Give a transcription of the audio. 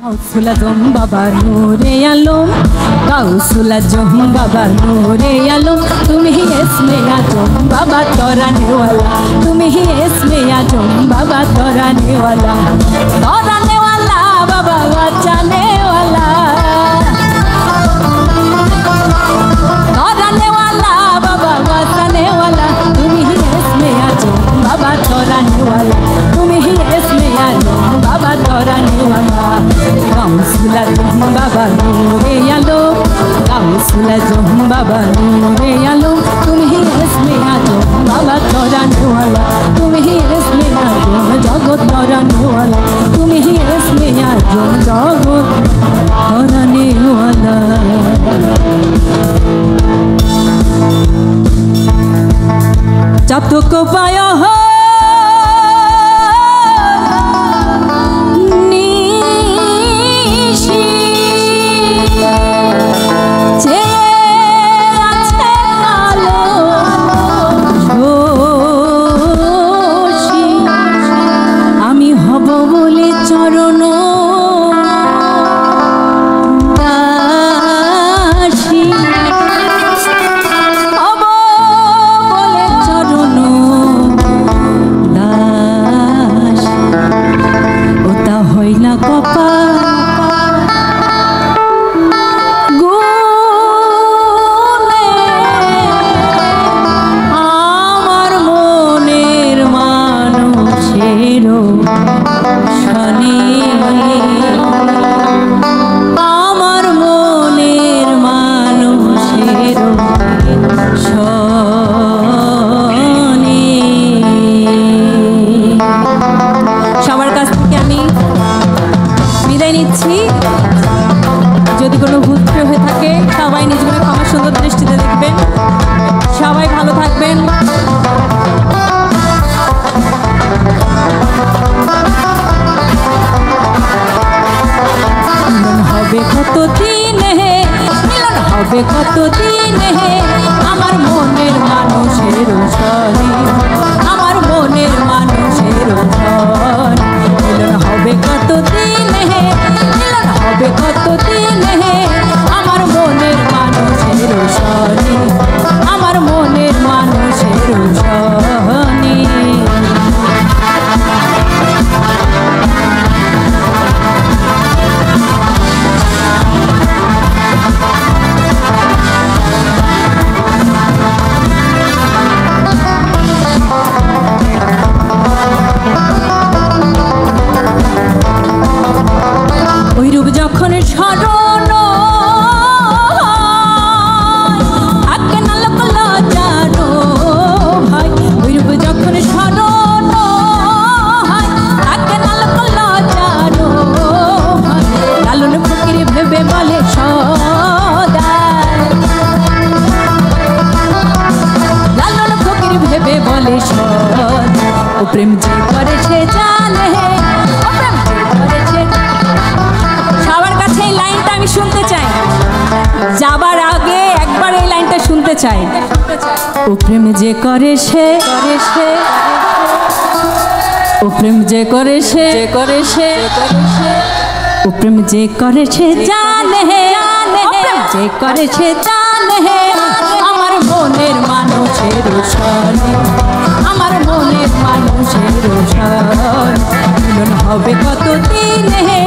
গাউসুল আজম বাবা নূরে আলম, গাউসুল আজম বাবা নূরে আলম, তুমি ही इसमें आजम बाबा तोराने वाला, তুমি ही इसमें आजम बाबा तोराने वाला बाबा बचाने वाला, तोराने वाला बाबा बचाने वाला, তুমি ही इसमें आजम बाबा तोराने वाला, তুমি ही इसमें आजम बाबा तोराने वाला। गाउसुल आजम बाबा नूरे आलम, गाउसुल आजम बाबा नूरे आलम, तुम ही इसमें आजम बाबा तोराने वाला, तुम ही इसमें आजम जगत तोराने वाला, तुम ही इसमें आजम जगत तोराने वाला। चातुक पाया हो যদি কোনো ভুল হয়ে থাকে সবাই নিজ মনে ক্ষমা সুন্দর দৃষ্টিতে দেখবেন। সবাই ভালো থাকবেন। মিলন হবে কতদিন হে, মিলন হবে কতদিন হে, আমার মনের মানুষের সনে, আমার মনের মানুষের সনে। মিলন হবে কতদিন হে, মিলন হবে কতদিন হে, আমার মনের মানুষের সনে, আমার মনের মানুষের সনে। ওই রূপ যখন স্মরণ থাকে না লোক লজ্জানো ভাই, ওই রূপ যখন স্মরণ থাকে না লোক লজ্জানো ভাই, লালন ফকির ভেবে বলে সদা, লালন ফকির ভেবে বলে সদা, ও প্রেম যে করে সে জানে, ও প্রেম যে করে সে। সবার কাছে এই লাইনটা আমি শুনতে চাই, যাবার আগে একবার এই লাইনটা শুনতে চাই। ও প্রেম যে করে সে, ও প্রেম যে করে সে, ও প্রেম যে করে সে জানে, ও প্রেম যে করে সে জানে, আমার মনের মানুষের সনে, আমার মনের মানুষের সনে। মিলন হবে কতদিন হে,